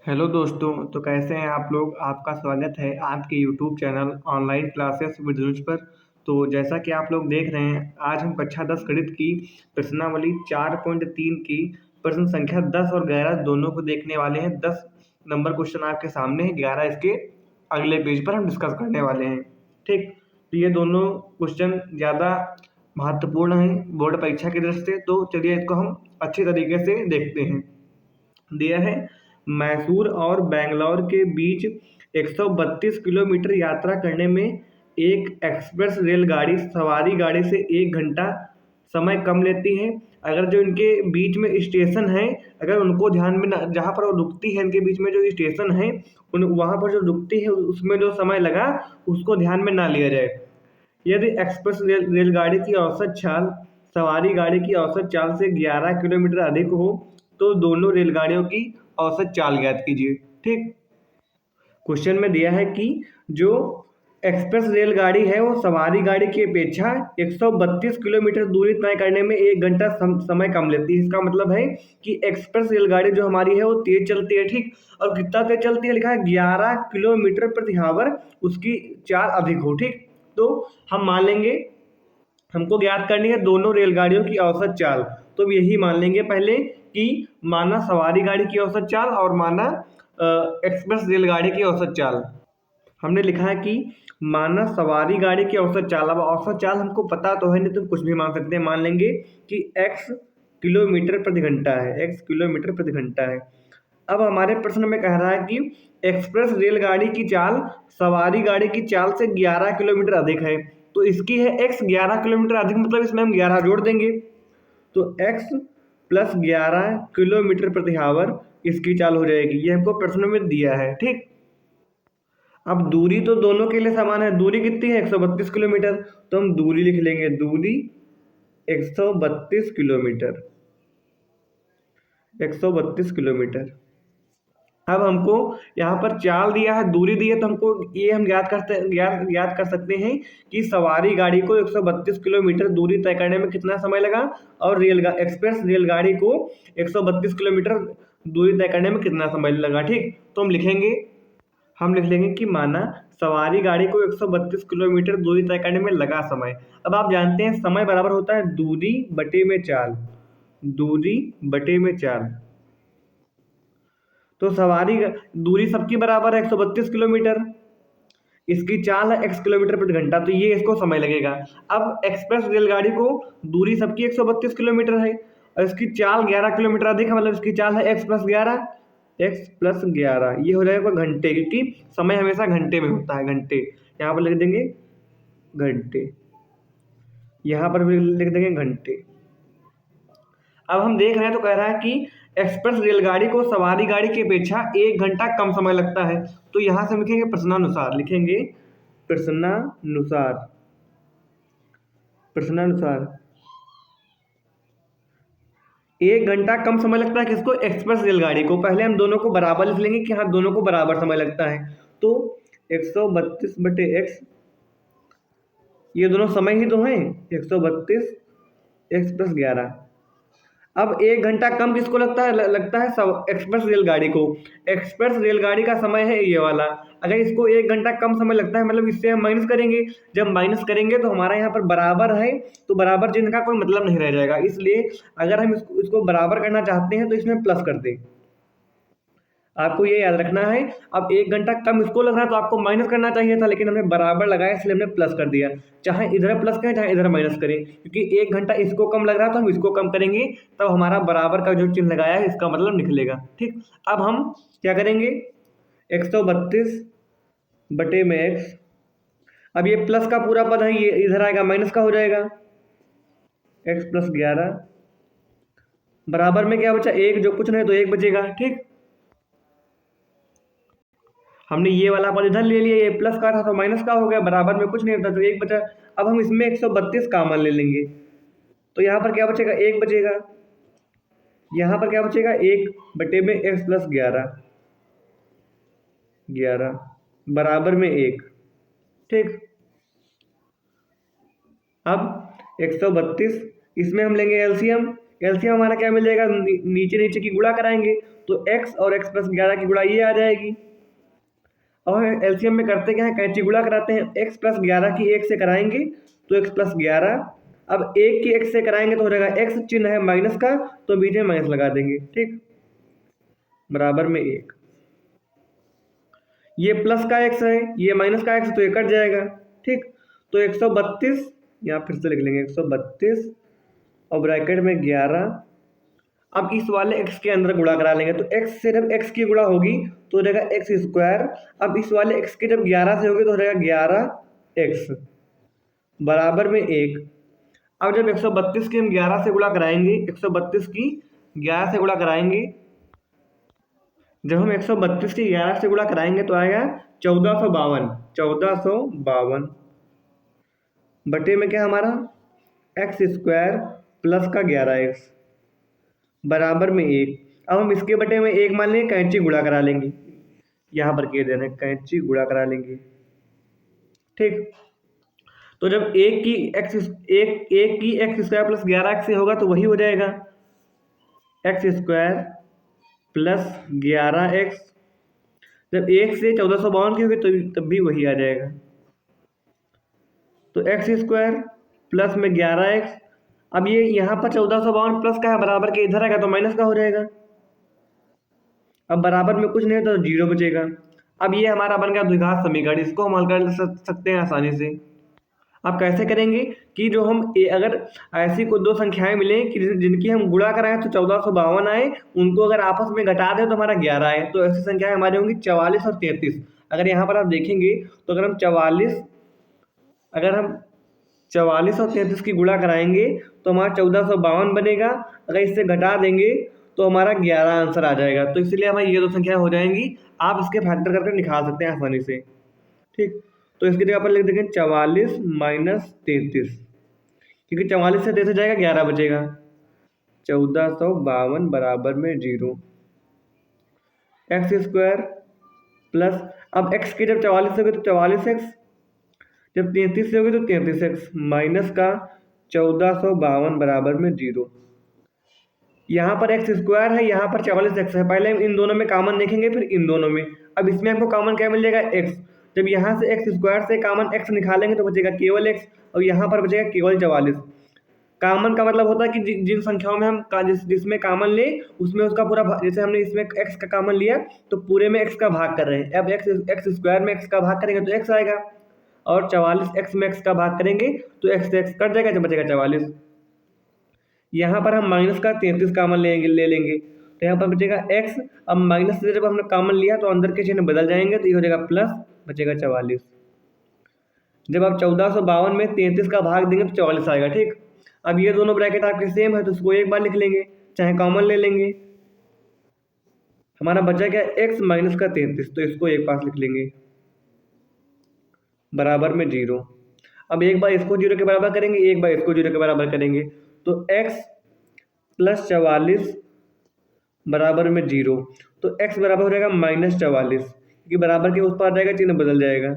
Hello दोस्तों। तो कैसे हैं आप लोग। आपका स्वागत है आपके YouTube channel online classes with रुच पर। तो जैसा कि आप लोग देख रहे हैं, आज हम कक्षा 10 गणित की प्रश्नावली 4.3 की प्रश्न संख्या 10 और 11 दोनों को देखने वाले हैं। 10 नंबर क्वेश्चन आपके सामने है, 11 इसके अगले पेज पर हम डिस्कस करने वाले हैं। ठीक, तो ये दोनों क्वेश्चन ज़्यादा महत्वपूर्ण हैं बोर्ड परीक्षा की दृष्टि से। तो चलिए इसको हम अच्छे तरीके से देखते हैं। दिया है, मैसूर और बेंगलोर के बीच 132 किलोमीटर यात्रा करने में एक एक्सप्रेस रेलगाड़ी सवारी गाड़ी से 1 घंटा समय कम लेती है। अगर जो इनके बीच में स्टेशन है, अगर उनको ध्यान में जहाँ पर वो रुकती है, इनके बीच में जो स्टेशन है उन वहाँ पर जो रुकती है उसमें जो समय लगा उसको ध्यान में ना लिया जाए। यदि एक्सप्रेस रेलगाड़ी की औसत चाल सवारी गाड़ी की औसत चाल से 11 किलोमीटर अधिक हो तो दोनों रेलगाड़ियों की औसत चाल ज्ञात कीजिए। ठीक, क्वेश्चन में दिया है कि जो एक्सप्रेस रेलगाड़ी है वो सवारी गाड़ी की अपेक्षा 132 किलोमीटर दूरी तय करने में 1 घंटा समय कम लेती है। इसका मतलब है कि एक्सप्रेस रेलगाड़ी जो हमारी है वो तेज चलती है। ठीक, और कितना तेज चलती है, लिखा है 11 किलोमीटर प्रति आवर, उसकी चाल अधिक हो। ठीक, तो हम मान लेंगे हमको ज्ञात करनी है दोनों रेलगाड़ियों की औसत चाल। तो हम यही मान लेंगे पहले कि माना सवारी गाड़ी की औसत चाल और माना एक्सप्रेस रेलगाड़ी की औसत चाल। हमने लिखा है कि माना सवारी गाड़ी की औसत चाल। अब औसत चाल हमको पता तो है नहीं, तो कुछ भी मान सकते हैं। मान लेंगे कि x किलोमीटर प्रति घंटा है, x किलोमीटर प्रति घंटा है। अब हमारे प्रश्न में कह रहा है कि एक्सप्रेस रेलगाड़ी की चाल सवारी गाड़ी की चाल से 11 किलोमीटर अधिक है। तो इसकी है x 11 किलोमीटर अधिक, मतलब इसमें हम 11 जोड़ देंगे तो x प्लस 11 किलोमीटर प्रति आवर इसकी चाल हो जाएगी। ये हमको प्रश्न में दिया है। ठीक, अब दूरी तो दोनों के लिए समान है। दूरी कितनी है, 132 किलोमीटर। तो हम दूरी लिख लेंगे, दूरी 132 किलोमीटर, 132 किलोमीटर। अब हमको यहाँ पर चाल दिया है, दूरी दी है, तो हमको ये हम याद कर सकते हैं कि सवारी गाड़ी को 132 किलोमीटर दूरी तय करने में कितना समय लगा और एक्सप्रेस रेलगाड़ी को 132 किलोमीटर दूरी तय करने में कितना समय लगा। ठीक, तो हम लिख लेंगे कि माना सवारी गाड़ी को 132 किलोमीटर दूरी तय करने में लगा समय। अब आप जानते हैं समय बराबर होता है दूरी बटे में चाल, दूरी बटे में चाल। तो दूरी सबकी बराबर है 132 किलोमीटर, इसकी चाल है x किलोमीटर प्रति घंटा, तो ये इसको समय लगेगा। अब एक्सप्रेस रेलगाड़ी को दूरी सबकी 132 किलोमीटर है और इसकी चाल 11 किलोमीटर अधिक है, मतलब इसकी चाल है x प्लस 11। ये हो जाएगा घंटे, क्योंकि समय हमेशा घंटे में होता है। घंटे यहाँ पर लिख देंगे घंटे, यहाँ पर भी लिख देंगे घंटे। अब हम देख रहे हैं तो कह रहा है कि एक्सप्रेस रेलगाड़ी को सवारी गाड़ी की अपेक्षा 1 घंटा कम समय लगता है। तो यहाँ से हम लिखेंगे प्रश्नानुसार, लिखेंगे प्रश्नानुसार, प्रश्नानुसार 1 घंटा कम समय लगता है किसको, एक्सप्रेस रेलगाड़ी को। पहले हम दोनों को बराबर लिख लेंगे कि हाँ दोनों को बराबर समय लगता है। तो 132 बटे एक्स, ये दोनों समय ही तो हैं, 132 एक्स प्लस 11। अब 1 घंटा कम किसको लगता है, लगता है एक्सप्रेस रेलगाड़ी को। एक्सप्रेस रेलगाड़ी का समय है ये वाला। अगर इसको 1 घंटा कम समय लगता है, मतलब इससे हम माइनस करेंगे। जब माइनस करेंगे तो हमारा यहाँ पर बराबर है, तो बराबर चिन्ह का कोई मतलब नहीं रह जाएगा। इसलिए अगर हम इसको बराबर करना चाहते हैं तो इसमें प्लस कर दें। आपको ये याद रखना है। अब 1 घंटा कम इसको लग रहा है तो आपको माइनस करना चाहिए था, लेकिन हमने बराबर लगाया इसलिए हमने प्लस कर दिया। चाहे इधर प्लस करें चाहे इधर माइनस करें, क्योंकि 1 घंटा इसको कम लग रहा है तो हम इसको कम करेंगे, तब हमारा बराबर का जो चिन्ह लगाया है इसका मतलब निकलेगा। ठीक, अब हम क्या करेंगे, 132 बटे में एक्स। अब ये प्लस का पूरा पद है, ये इधर आएगा माइनस का हो जाएगा, एक्स प्लस 11 बराबर में क्या बचा, 1, जो कुछ नहीं तो 1 बचेगा। ठीक, हमने ये वाला पद इधर ले लिया, ये प्लस का था तो माइनस का हो गया, बराबर में कुछ नहीं होता तो 1 बचा। अब हम इसमें 132 कॉमन ले लेंगे, तो यहाँ पर क्या बचेगा, 1 बचेगा। यहाँ पर क्या बचेगा, 1 बटे में एक्स प्लस 11, 11 बराबर में 1। ठीक, अब 132 इसमें हम लेंगे एलसीएम। एलसीएम हमारा क्या मिल जाएगा, नीचे नीचे की गुणा कराएंगे तो x और x प्लस 11 की गुणा ये आ जाएगी। और एलसीएम में करते क्या है, कैंची गुणा कराते हैं। x प्लस 11 की 1 से कराएंगे तो x प्लस 11, अब 1 की x से कराएंगे तो हो जाएगा x, चिन्ह है माइनस का तो बीच में माइनस लगा देंगे, ठीक, बराबर में 1। ये प्लस का x है, ये माइनस का x, तो ये कट जाएगा, ठीक। तो 132 यहाँ फिर से लिख लेंगे, 132 और ब्रैकेट में 11। अब इस वाले x के अंदर गुणा करा लेंगे, तो x से जब x की गुणा होगी तो हो जाएगा x स्क्वायर। अब इस वाले x के जब 11 से होगी तो हो जाएगा 11x बराबर में 1। अब जब 132 की हम 11 से गुणा कराएंगे, 132 की 11 से गुणा कराएंगे, जब हम 132 की 11 से गुणा कराएंगे तो आएगा 1452, 1452 बटे में क्या हमारा एक्स स्क्वायर प्लस का 11x बराबर में 1। अब हम इसके बटे में 1 मान लेंगे, कैंची गुणा करा लेंगे, यहाँ पर कह देना कैंची गुणा करा लेंगे, ठीक। तो जब एक की एक्स स्क्वायर प्लस 11x से होगा तो वही हो जाएगा एक्स स्क्वायर प्लस 11x। जब 1 से 1452 की होगी तो तब भी वही आ जाएगा, तो एक्स स्क्वायर प्लस में 11x। अब ये यहाँ पर 1452 प्लस का है, बराबर के इधर आएगा तो माइनस का हो जाएगा। अब बराबर में कुछ नहीं तो 0 बचेगा। अब ये हमारा बन गया द्विघात समीकरण, इसको हम हल कर सकते हैं आसानी से। अब कैसे करेंगे कि जो हम अगर ऐसी कोई दो संख्याएं मिलें कि जिनकी हम गुणा कराएं तो 1452 आए, उनको अगर आपस में घटा दें तो हमारा 11 आए, तो ऐसी संख्याएं हमारी होंगी 44 और 33। अगर यहाँ पर आप देखेंगे तो अगर हम 44 और 33 की गुणा कराएंगे तो हमारा 1452 बनेगा। अगर इससे घटा देंगे तो हमारा 11 आंसर आ जाएगा। तो इसलिए हमारी ये दो संख्या हो जाएंगी, आप इसके फैक्टर करके निकाल सकते हैं आसानी से, ठीक। तो इसकी जगह पर लिख देंगे 44 माइनस 33, क्योंकि 44 से 33 जाएगा 11 बचेगा, 1452 बराबर में 0। एक्स स्क्वायर प्लस, अब x की जब 44 से होगी तो 44x, जब 33 से होगी तो 33x माइनस का 1452 बराबर में 0। यहाँ पर एक्स स्क्वायर है, यहाँ पर 44x है, पहले हम इन दोनों में कॉमन देखेंगे फिर इन दोनों में। अब इसमें हमको कॉमन क्या मिल जाएगा, x। जब यहाँ से एक्स स्क्वायर से कॉमन x निकालेंगे तो बचेगा केवल x, और यहाँ पर बचेगा केवल 44। कॉमन का मतलब होता है कि जिन संख्याओं में हम जिसमें कॉमन ले उसमें उसका पूरा, जैसे हमने इसमें x का कॉमन लिया तो पूरे में x का भाग कर रहे हैं। अब एक्स स्क्वायर में x का भाग करेंगे तो x आएगा, और 44x में x का भाग करेंगे तो x से x कट जाएगा, जब बचेगा 44। यहाँ पर हम माइनस का 33 कॉमन ले लेंगे तो यहाँ पर बचेगा x। अब माइनस से जब हमने कॉमन लिया तो अंदर के चिन्ह बदल जाएंगे, तो ये हो जाएगा प्लस, बचेगा 44। जब आप 1452 में 33 का भाग देंगे तो 44 आएगा, ठीक। अब ये दोनों ब्रैकेट आपके सेम है तो उसको एक बार लिख लेंगे, चाहे कॉमन ले लेंगे। हमारा बचा क्या, x माइनस का 33, तो इसको एक पास लिख लेंगे बराबर में 0। अब एक बार इसको 0 के बराबर करेंगे, एक बार इसको 0 के बराबर करेंगे, तो x प्लस 44 बराबर में 0, तो x बराबर हो जाएगा माइनस 44, क्योंकि बराबर के उस पार जाएगा चिन्ह बदल जाएगा,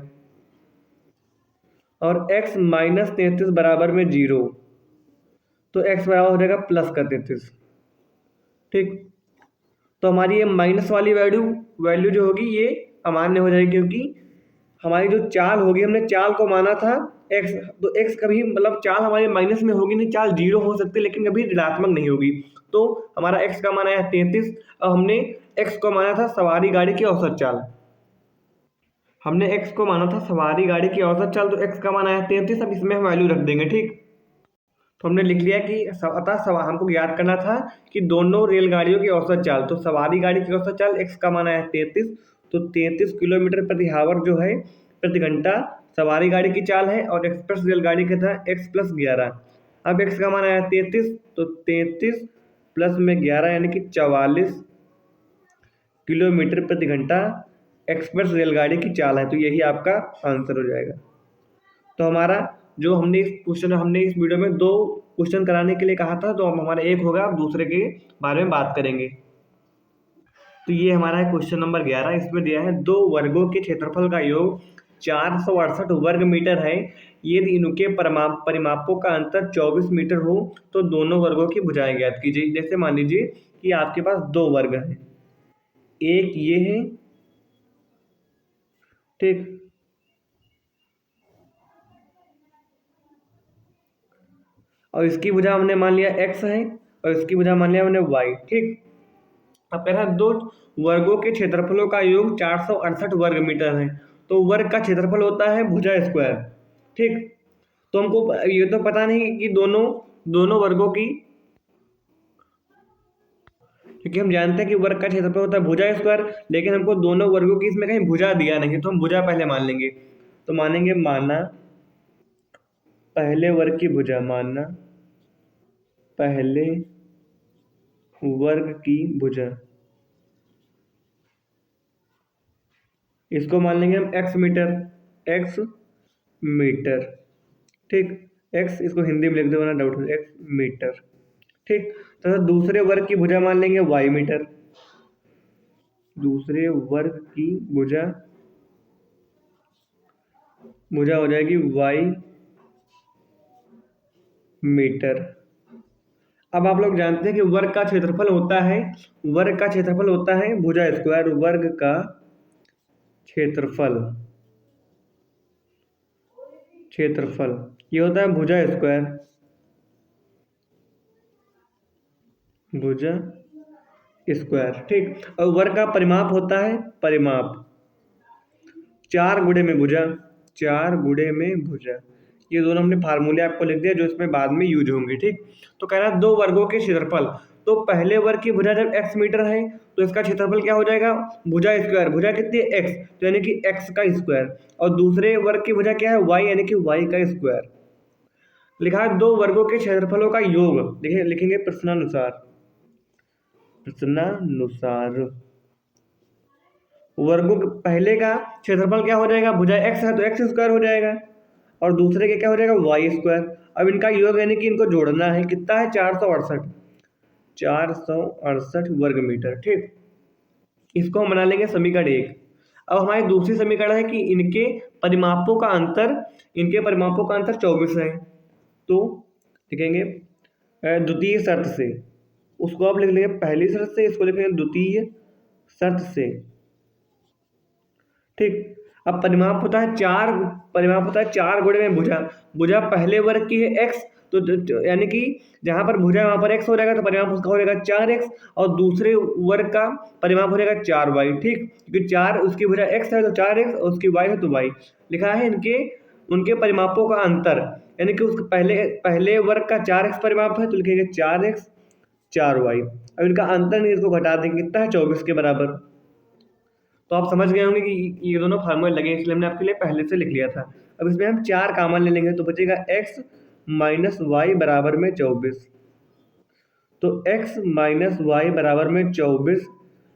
और x माइनस 33 बराबर में 0, तो x बराबर हो जाएगा प्लस का 33, ठीक। तो हमारी ये माइनस वाली वैल्यू जो होगी ये अमान्य हो जाएगी, क्योंकि हमारी जो चाल होगी, हमने चाल को माना था x, तो x कभी मतलब चाल हमारी माइनस में होगी नहीं, चाल 0 हो सकती है लेकिन कभी ऋणात्मक नहीं होगी। तो हमारा x का माना है 33, और हमने x को माना था सवारी गाड़ी की औसत चाल, हमने x को माना था सवारी गाड़ी की औसत चाल, तो x का माना है 33। अब इसमें हम वैल्यू रख देंगे, ठीक। तो हमने लिख लिया कि अतः हमको याद करना था कि दोनों रेलगाड़ियों की औसत चाल, तो सवारी गाड़ी की औसत चाल x का माना है 33, तो 33 किलोमीटर प्रति आवर जो है प्रति घंटा सवारी गाड़ी की चाल है, और एक्सप्रेस रेलगाड़ी का था x प्लस 11। अब x का माना है 33, तो 33 प्लस में 11 यानी कि 44 किलोमीटर प्रति घंटा एक्सप्रेस रेलगाड़ी की चाल है, तो यही आपका आंसर हो जाएगा। तो हमारा जो हमने इस वीडियो में 2 क्वेश्चन कराने के लिए कहा था, तो अब हमारा एक होगा, अब दूसरे के बारे में बात करेंगे। तो ये हमारा है क्वेश्चन नंबर 11। इसमें दिया है 2 वर्गों के क्षेत्रफल का योग 468 वर्ग मीटर है, यदि इनके परिमापों का अंतर 24 मीटर हो तो दोनों वर्गों की भुजाएं ज्ञात कीजिए। जैसे मान लीजिए कि आपके पास 2 वर्ग हैं, एक ये है, ठीक, और इसकी भुजा हमने मान लिया x है और इसकी भुजा मान लिया हमने y, ठीक। अब कह रहा है दो वर्गों के क्षेत्रफलों का योग 468 वर्ग मीटर है। तो वर्ग का क्षेत्रफल होता है भुजा स्क्वायर, ठीक। तो हमको ये तो पता नहीं कि दोनों दोनों वर्गों की, क्योंकि हम जानते हैं कि वर्ग का क्षेत्रफल होता है भुजा स्क्वायर, लेकिन हमको दोनों वर्गों की इसमें कहीं भुजा दिया नहीं, तो हम भुजा पहले मान लेंगे। तो मानेंगे माना पहले वर्ग की भुजा, माना पहले वर्ग की भुजा, इसको मान लेंगे हम एक्स मीटर, एक्स मीटर, ठीक। एक्स इसको हिंदी में लिख दो, वरना डाउट हो, एक्स मीटर, ठीक। तो दूसरे वर्ग की भुजा मान लेंगे वाई मीटर, दूसरे वर्ग की भुजा भुजा हो जाएगी वाई मीटर। अब आप लोग जानते हैं कि वर्ग का क्षेत्रफल होता है, वर्ग का क्षेत्रफल होता है भुजा स्क्वायर, वर्ग का क्षेत्रफल, क्षेत्रफल ये होता है भुजा स्क्वायर, भुजा स्क्वायर, ठीक। और वर्ग का परिमाप होता है, परिमाप, चार गुणे में भुजा, चार गुणे में भुजा। ये दोनों हमने फार्मूले आपको लिख दिया जो इसमें बाद में यूज होंगे, ठीक। तो कह रहा है दो वर्गों के क्षेत्रफल, तो पहले वर्ग की भुजा जब x मीटर है तो इसका क्षेत्रफल क्या हो जाएगा, भुजा स्क्वायर, भुजा कितनी है x, तो यानी कि x का स्क्वायर, और दूसरे वर्ग की भुजा क्या है y, यानी कि y का स्क्वायर। लिखा है दो वर्गों के क्षेत्रफलों का योग, देखिए लिखेंगे प्रश्नानुसार, प्रश्नानुसार वर्गों के पहले का क्षेत्रफल क्या हो जाएगा, भुजा x है तो x स्क्वायर हो जाएगा, और दूसरे के क्या हो जाएगा y स्क्वायर। अब इनका योग यानी कि इनको जोड़ना है, कितना है 468, 468 वर्ग मीटर, ठीक। इसको हम बना लेंगे समीकरण एक। अब हमारी दूसरी समीकरण है कि इनके परिमापों का अंतर, इनके परिमापों का अंतर 24 है। तो लिखेंगे द्वितीय शर्त से, उसको आप लिख लेंगे पहली शर्त से, इसको लिखेंगे द्वितीय शर्त से, ठीक। अब परिमाप होता है चार, परिमाप होता है चार गुणे में भुजा, भुजा पहले वर्ग की है x, तो यानी कि जहां पर भुजा है वहां पर x हो जाएगा, तो परिमाप उसका हो जाएगा 4x, और दूसरे वर्ग का परिमाप हो जाएगा 4y, ठीक। क्योंकि चार उसकी भुजा x है तो 4x, और उसकी y है तो y। लिखा है इनके उनके परिमापों का अंतर, यानी कि उसके पहले वर्ग का 4x परिमाप है तो लिखेंगे 4x 4y। अब इनका अंतर नहीं, इसको घटा देंगे, कितना है 24 के बराबर। तो आप समझ गए होंगे कि ये दोनों फार्मूले लगे, इसलिए हमने आपके लिए पहले से लिख लिया था। अब इसमें हम चार कामन ले लेंगे तो बचेगा x माइनस वाई बराबर में 24, तो x माइनस वाई बराबर में 24,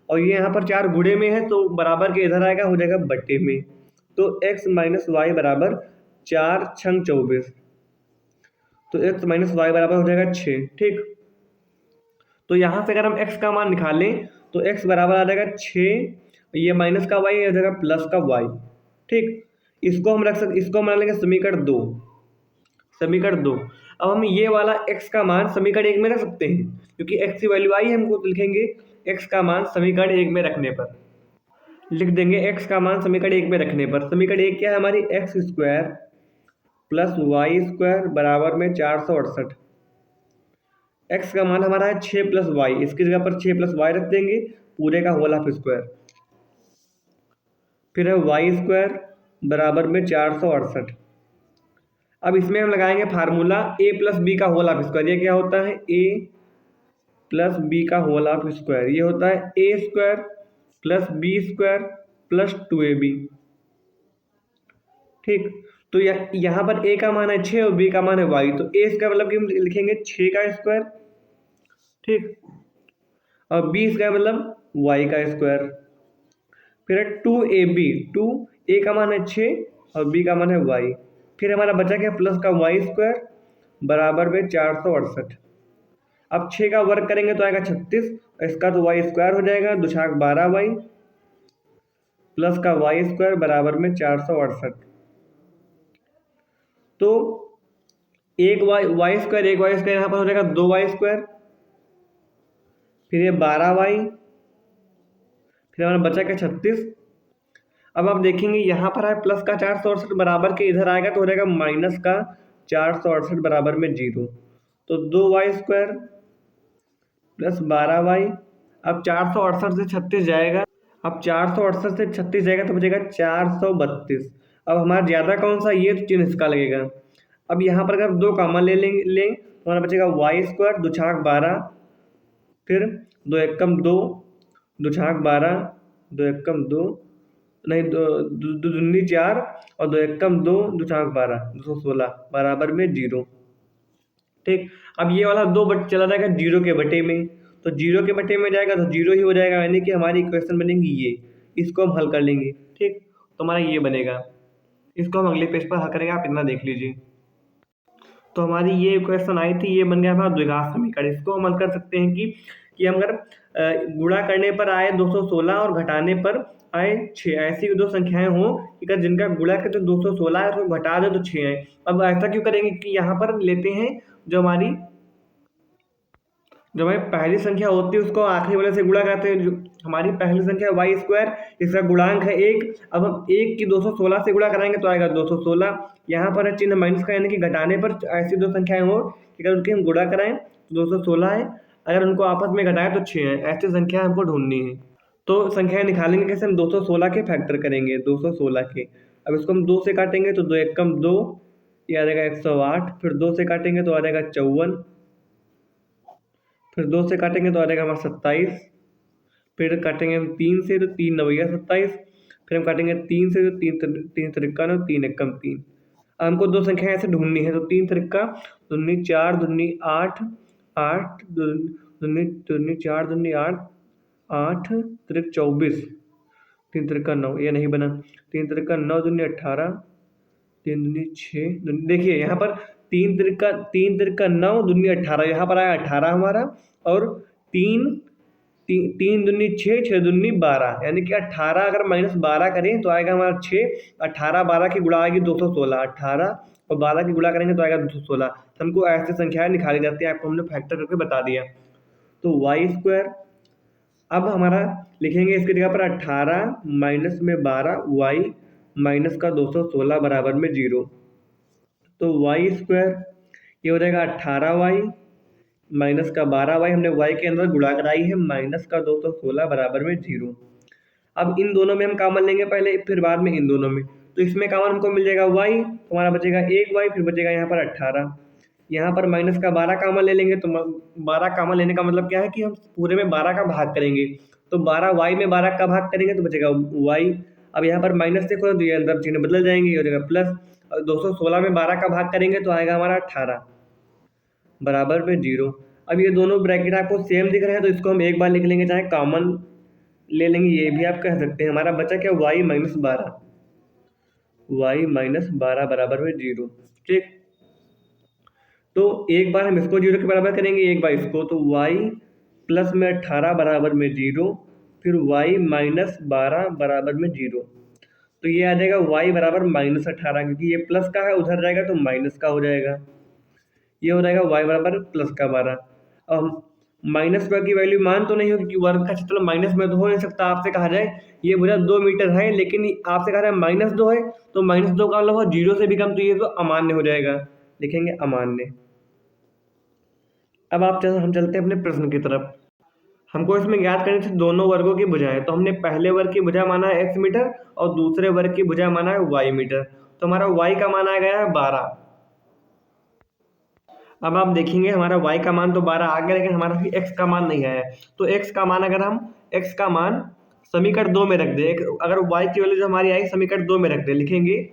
और ये यहाँ पर चार गुणे में है तो बराबर के इधर आएगा, हो जाएगा बट्टे में, तो x माइनस वाई बराबर 4 छंग 24, तो x माइनस वाई बराबर हो जाएगा 6, ठीक। तो यहाँ से अगर हम x का मान निकालें तो x बराबर आ जाएगा 6, ये माइनस का y आ जाएगा प्लस का y, ठीक। इसको हम रख सकते, इसको हम मान लेंगे समीकरण 2, समीकरण 2। अब हम ये वाला x का मान समीकरण 1 में रख सकते हैं, क्योंकि x की वैल्यू आई है, हमको लिखेंगे x का मान समीकरण 1 में रखने पर, लिख देंगे x का मान समीकरण 1 में रखने पर। समीकरण 1 क्या है हमारी, x square plus y square बराबर में 468, x का मान हमारा है 6 प्लस वाई, इसकी जगह पर 6 प्लस वाई रख देंगे, पूरे का होल हाफ स्क्वायर, फिर है वाई स्क्वायर बराबर में 468। अब इसमें हम लगाएंगे फार्मूला a प्लस बी का होल हाफ स्क्वायर, ये क्या होता है a प्लस बी का होल हाफ स्क्वायर, ये होता है a square plus b square plus 2ab, ठीक। तो यहाँ पर a का मान है 6 और b का मान है y, तो a स्क्वायर मतलब कि हम लिखेंगे 6 का स्क्वायर, ठीक, और b स्क्वायर मतलब y का स्क्वायर, फिर है 2ab, 2a का मान है 6 और b का मान है y, फिर हमारा बचा क्या प्लस का y स्क्वायर बराबर में 468। अब 6 का वर्ग करेंगे तो आएगा 36, इसका तो y स्क्वायर हो जाएगा, 2 छाक 12y प्लस का y स्क्वायर बराबर में 468। तो एक वाई स्क्वायर, एक वाई स्क्वायर यहाँ पर हो जाएगा 2y स्क्वायर, फिर ये 12y फिर हमारा बचा क्या 36। अब आप देखेंगे यहाँ पर है प्लस का 468 बराबर के इधर आएगा तो हो जाएगा माइनस का 468 बराबर में 0। तो 2y² प्लस 12y। अब 468 से 36 जाएगा, अब 468 से 36 जाएगा तो बचेगा 432। अब हमारा ज़्यादा कौन सा, ये तो चिन्ह इसका लगेगा। अब यहाँ पर अगर 2 कॉमन लें तो हमारा बचेगा y², 2 छाक 12, फिर 2 एकम 2, 2 छाक 12, 2 एकम 2, नहीं 2 दूनी 4 और 2 एकम 2, 2 छाक 12, 216 बराबर में 0। ठीक, अब ये वाला 2 चला जाएगा 0 के बटे में, तो 0 के बटे में जाएगा तो 0 ही हो जाएगा, यानी कि हमारी इक्वेशन बनेगी ये। इसको हम हल कर लेंगे। ठीक, तो हमारा ये बनेगा। इसको हम अगले पेज पर हल करेंगे, आप इतना देख लीजिए। तो हमारी ये इक्वेशन आई थी, ये बन गया हमारा द्विघात समीकरण। इसको हम हल कर सकते हैं कि हम अगर गुणा करने पर आए 216 और घटाने पर आए 6, ऐसी 2 संख्याएं हों कि अगर जिनका गुणा के तो 216 है तो घटा दे तो 6 आए। अब ऐसा क्यों करेंगे कि यहाँ पर लेते हैं जो हमारी पहली संख्या होती है उसको आखिरी वाले से गुणा करते हैं। जो हमारी पहली संख्या y², इसका गुणांक है 1। अब हम 1 की 216 से गुणा कराएंगे तो आएगा 216। यहाँ पर है चिन्ह माइनस का, यानी कि घटाने पर ऐसी 2 संख्याएं हो कि अगर उनकी हम गुणा कराएं तो 216 है, अगर उनको आपस में घटाएं तो 6 है। ऐसी संख्या हमको ढूंढनी है। तो संख्याएं निकालेंगे कैसे, हम 216 के फैक्टर करेंगे, 216 के। अब इसको हम 2 से काटेंगे तो 2 एकम 2, ये आ जाएगा 108। फिर 2 से काटेंगे तो आ जाएगा 54। फिर 2 से काटेंगे तो आ जाएगा हमारा 27। फिर काटेंगे हम 3 से तो 3 नवैया 27। फिर हम काटेंगे 3 से तो 3 तिरक्का 9, 3 एकम 3। अब हमको 2 संख्याएं ऐसे ढूंढनी है, तो 3 तिरक्का दूनी 4, दूनी 8, 8 दूनी 4, दूनी 8, 8 तिरक 24, 3 तिरक्का 9, ये नहीं बना। 3 तिरक्का 9 दूनी 18, 3 दूनी 6। देखिए यहाँ पर 3 तिरक्का 9 दूनी 18, यहाँ पर आया 18 हमारा, और 3 दूनी 6, 6 दूनी 12, यानी कि 18 अगर माइनस 12 करें तो आएगा हमारा 6। 18 12 की गुणा आएगी 216, 18 और 12 की गुणा करेंगे तो आएगा 216। तो हमको ऐसी संख्याएं निकाली जाती है, आपको हमने फैक्टर करके बता दिया। तो y², अब हमारा लिखेंगे इसकी जगह पर 18 माइनस में 12 y माइनस का 216 बराबर में 0। तो y² ये हो जाएगा 18y माइनस का 12y, हमने y के अंदर गुणा कराई है, माइनस का 216 बराबर में 0। अब इन दोनों में हम कॉमन लेंगे पहले, फिर बाद में इन दोनों में। तो इसमें कॉमन हमको मिल जाएगा y, तो हमारा बचेगा 1y, फिर बचेगा यहाँ पर 18। यहाँ पर माइनस का 12 कॉमन ले लेंगे, तो 12 कॉमन लेने का मतलब क्या है कि हम पूरे में 12 का भाग करेंगे। तो 12y में 12 का भाग करेंगे तो बचेगा y। अब यहाँ पर माइनस देखो तो ये अंदर चिन्ह बदल जाएंगे, ये हो जाएगा प्लस। 216 में 12 का भाग करेंगे तो आएगा हमारा 18 बराबर में 0। अब ये दोनों ब्रैकेट आपको सेम दिख रहे हैं तो इसको हम एक बार लिख लेंगे, चाहे कॉमन ले लेंगे, ये भी आप कह सकते हैं। हमारा बचा क्या, y माइनस 12, y माइनस 12 बराबर में 0। ठीक, तो एक बार हम इसको 0 के बराबर करेंगे, एक बार इसको, तो y प्लस में 18 बराबर में 0, फिर y माइनस 12 बराबर में 0। तो ये आ जाएगा y बराबर माइनस 18, क्योंकि ये प्लस का है, उधर जाएगा तो माइनस का हो जाएगा। ये हो जाएगा y बराबर प्लस का 12। अब माइनस का की वैल्यू मान तो नहीं होगी क्योंकि वर्ग का क्षेत्रफल माइनस में तो हो नहीं सकता। आपसे कहा जाए ये भुजा 2 मीटर है, लेकिन आपसे कहा जाए -2 है, तो -2 का मतलब 0 से भी कम, तो ये तो अमान्य हो जाएगा, लिखेंगे अमान्य। अब हम चलते हैं अपने प्रश्न की तरफ। हमको इसमें ज्ञात करनी थी दोनों वर्गों की भुजाएं। तो हमने पहले वर्ग की भुजा माना है x मीटर और दूसरे वर्ग की भुजा माना है y मीटर। तो हमारा y का मान आ गया है 12। अब आप देखेंगे हमारा y का मान तो 12 आ गया, लेकिन हमारा x का मान नहीं आया। तो x का मान, अगर हम x का मान समीकरण 2 में रख दे, अगर y की वैल्यू जो हमारी आई समीकरण 2 में रख दे, लिखेंगे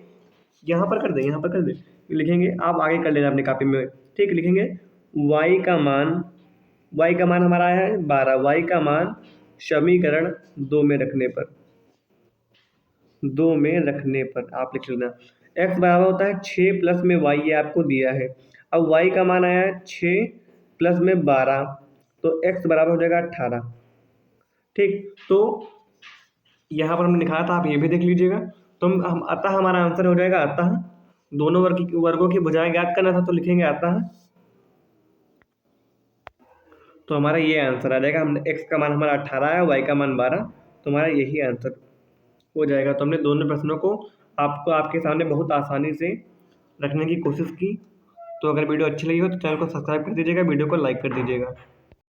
यहाँ पर कर दे, यहाँ पर कर दे, लिखेंगे, आप आगे कर लेना अपनी कॉपी में। ठीक, लिखेंगे y का मान हमारा आया है 12। y का मान समीकरण 2 में रखने पर, 2 में रखने पर आप लिख लेना। x बराबर होता है 6 प्लस में y, ये आपको दिया है। अब y का मान आया है 6 प्लस में 12, तो x बराबर हो जाएगा 18। ठीक, तो यहाँ पर हमने लिखा था, आप ये भी देख लीजिएगा। तो हम अतः हमारा आंसर हो जाएगा अतः दोनों वर्गों की भुजाएं ज्ञात करना था, तो लिखेंगे अतः। तो हमारा ये आंसर आ जाएगा। हमने x का मान हमारा 18 है, y का मान 12, तुम्हारा यही आंसर हो जाएगा। तो हमने दोनों प्रश्नों को आपको आपके सामने बहुत आसानी से रखने की कोशिश की। तो अगर वीडियो अच्छी लगी हो तो चैनल को सब्सक्राइब कर दीजिएगा, वीडियो को लाइक कर दीजिएगा।